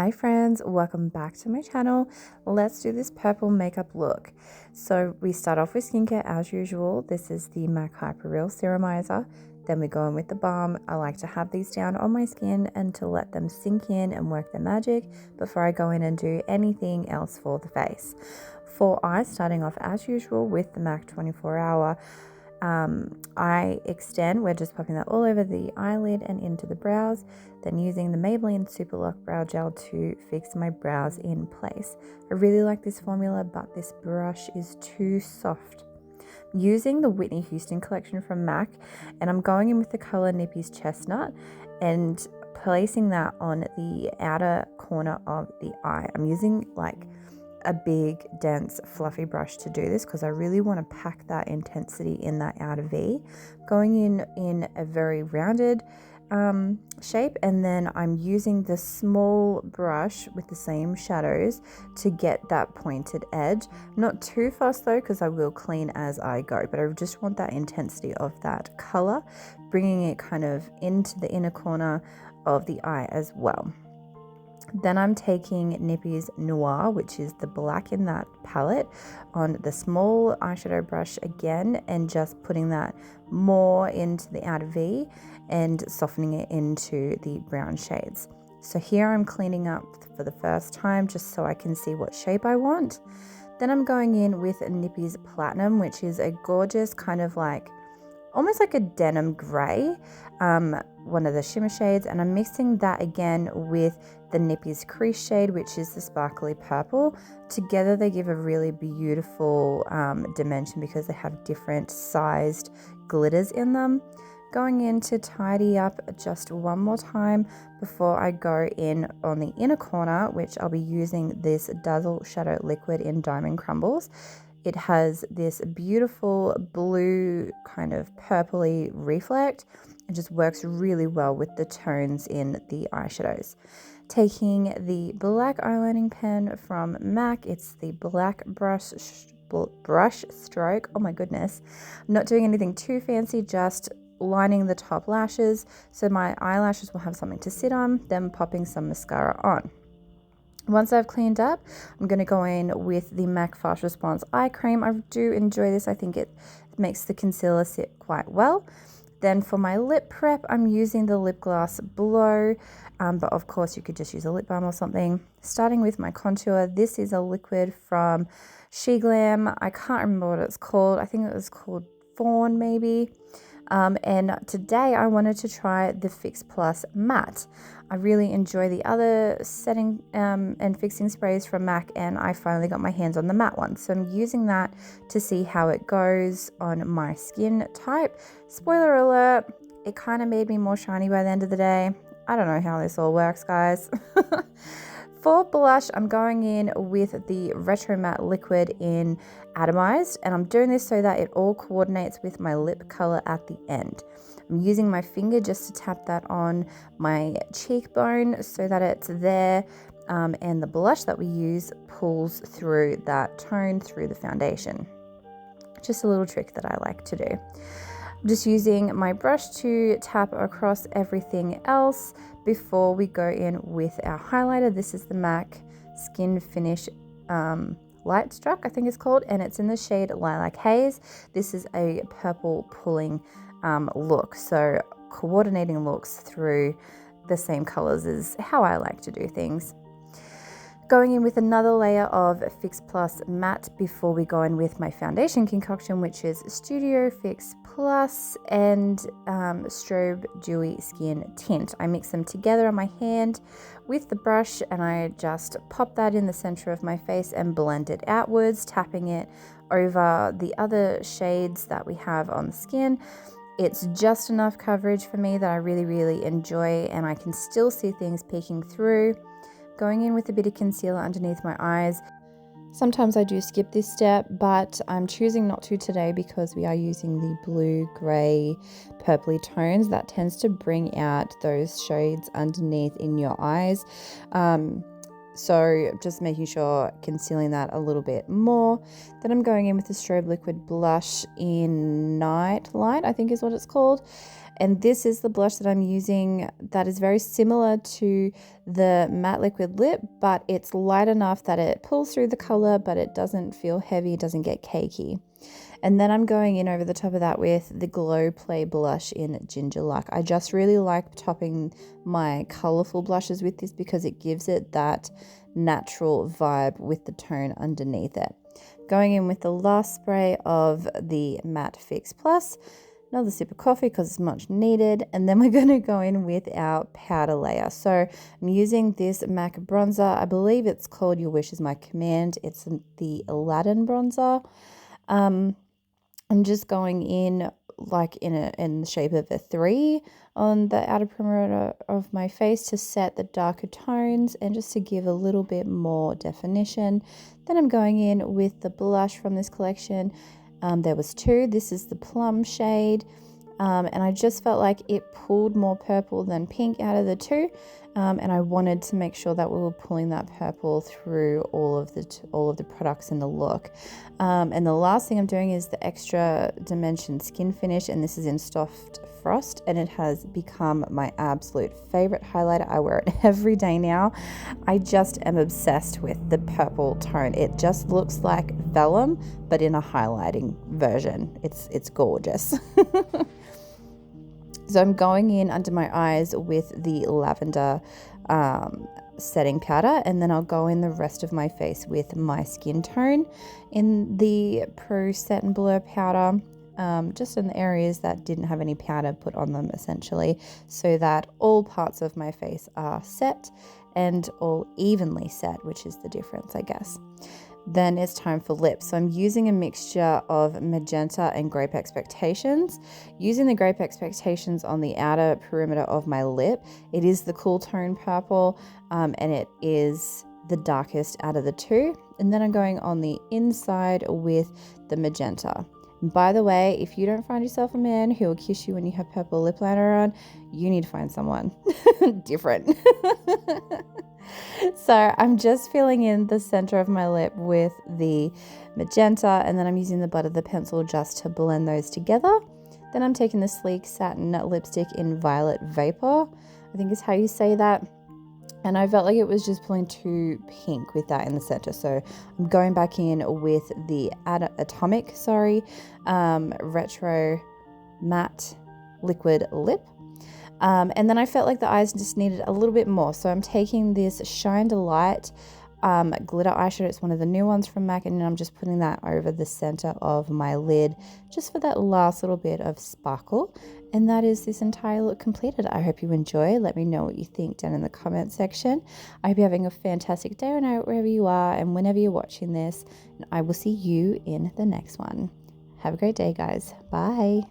Hi friends, welcome back to my channel. Let's do this purple makeup look. So we start off with skincare as usual. This is the MAC Hyper Real Serumizer. Then we go in with the balm. I like to have these down on my skin and to let them sink in and work their magic before I go in and do anything else for the face. For eyes, starting off as usual with the MAC 24 Hour. I extend, we're just popping that all over the eyelid and into the brows, then using the Maybelline Super Lock Brow Gel to fix my brows in place. I really like this formula, but this brush is too soft. Using the Whitney Houston collection from MAC, and I'm going in with the color Nippy's Chestnut and placing that on the outer corner of the eye. I'm using like a big, dense, fluffy brush to do this because I really want to pack that intensity in that outer V. Going in a very rounded shape, and then I'm using the small brush with the same shadows to get that pointed edge. Not too fast though, because I will clean as I go, but I just want that intensity of that color, bringing it kind of into the inner corner of the eye as well. Then I'm taking Nippy's Noir, which is the black in that palette, on the small eyeshadow brush again, and just putting that more into the outer V and softening it into the brown shades. So here I'm cleaning up for the first time just so I can see what shape I want. Then I'm going in with Nippy's Platinum, which is a gorgeous kind of like almost like a denim gray, one of the shimmer shades, and I'm mixing that again with the Nippy's Crease shade, which is the sparkly purple. Together they give a really beautiful dimension because they have different sized glitters in them. Going in to tidy up just one more time before I go in on the inner corner, which I'll be using this Dazzle Shadow Liquid in Diamond Crumbles. It has this beautiful blue kind of purpley reflect and just works really well with the tones in the eyeshadows. Taking the black eyelining pen from MAC, it's the black brush stroke. Oh my goodness. I'm not doing anything too fancy, just lining the top lashes so my eyelashes will have something to sit on, then popping some mascara on. Once I've cleaned up, I'm going to go in with the MAC Fast Response Eye Cream. I do enjoy this. I think it makes the concealer sit quite well. Then for my lip prep, I'm using the Lip Gloss Blow, but of course you could just use a lip balm or something. Starting with my contour, this is a liquid from She Glam. I can't remember what it's called. I think it was called Fawn maybe. And today I wanted to try the Fix Plus Matte. I really enjoy the other setting and fixing sprays from MAC, and I finally got my hands on the matte one. So I'm using that to see how it goes on my skin type. Spoiler alert, it kind of made me more shiny by the end of the day. I don't know how this all works, guys. For blush, I'm going in with the Retro Matte Liquid in Atomized, and I'm doing this so that it all coordinates with my lip color at the end. I'm using my finger just to tap that on my cheekbone so that it's there, and the blush that we use pulls through that tone through the foundation. Just a little trick that I like to do. I'm just using my brush to tap across everything else before we go in with our highlighter. This is the MAC Skin Finish Light Struck, I think it's called, and it's in the shade Lilac Haze. This is a purple pulling look, so coordinating looks through the same colors is how I like to do things. Going in with another layer of Fix Plus Matte before we go in with my foundation concoction, which is Studio Fix Plus and Strobe Dewy Skin Tint. I mix them together on my hand with the brush, and I just pop that in the center of my face and blend it outwards, tapping it over the other shades that we have on the skin. It's just enough coverage for me that I really, really enjoy, and I can still see things peeking through. Going in with a bit of concealer underneath my eyes. Sometimes I do skip this step, but I'm choosing not to today because we are using the blue, grey, purpley tones. That tends to bring out those shades underneath in your eyes. So just making sure concealing that a little bit more. Then I'm going in with the Strobe Liquid Blush in Night Light, I think is what it's called. And this is the blush that I'm using that is very similar to the matte liquid lip, but it's light enough that it pulls through the color, but it doesn't feel heavy, it doesn't get cakey. And then I'm going in over the top of that with the Glow Play blush in Ginger Luck. I just really like topping my colorful blushes with this because it gives it that natural vibe with the tone underneath it. Going in with the last spray of the Matte Fix Plus, another sip of coffee because it's much needed, and then we're going to go in with our powder layer. So I'm using this MAC bronzer. I believe it's called Your Wish Is My Command. It's the Aladdin bronzer. I'm just going in like in the shape of a 3 on the outer perimeter of my face to set the darker tones and just to give a little bit more definition. Then I'm going in with the blush from this collection. There was 2. This is the plum shade. And I just felt like it pulled more purple than pink out of the 2, and I wanted to make sure that we were pulling that purple through all of the products in the look. And the last thing I'm doing is the Extra Dimension Skin Finish, and this is in Soft Frost, and it has become my absolute favorite highlighter. I wear it every day now. I just am obsessed with the purple tone. It just looks like vellum, but in a highlighting version. It's gorgeous. So I'm going in under my eyes with the lavender setting powder, and then I'll go in the rest of my face with my skin tone in the Pro Set and Blur powder, just in the areas that didn't have any powder put on them, essentially, so that all parts of my face are set and all evenly set, which is the difference, I guess. Then it's time for lips. So I'm using a mixture of magenta and Grape Expectations. Using the Grape Expectations on the outer perimeter of my lip. It is the cool tone purple, and it is the darkest out of the 2. And then I'm going on the inside with the magenta. And by the way, if you don't find yourself a man who will kiss you when you have purple lip liner on, you need to find someone different. So I'm just filling in the center of my lip with the magenta, and then I'm using the butt of the pencil just to blend those together. Then I'm taking the Sleek Satin lipstick in Violet Vapor, I think is how you say that. And I felt like it was just pulling too pink with that in the center. So I'm going back in with the Atomic Retro Matte Liquid Lip. And then I felt like the eyes just needed a little bit more. So I'm taking this Shine Delight glitter eyeshadow. It's one of the new ones from MAC, and I'm just putting that over the center of my lid just for that last little bit of sparkle. And that is this entire look completed. I hope you enjoy. Let me know what you think down in the comment section. I hope you're having a fantastic day or night wherever you are and whenever you're watching this. And I will see you in the next one. Have a great day, guys. Bye.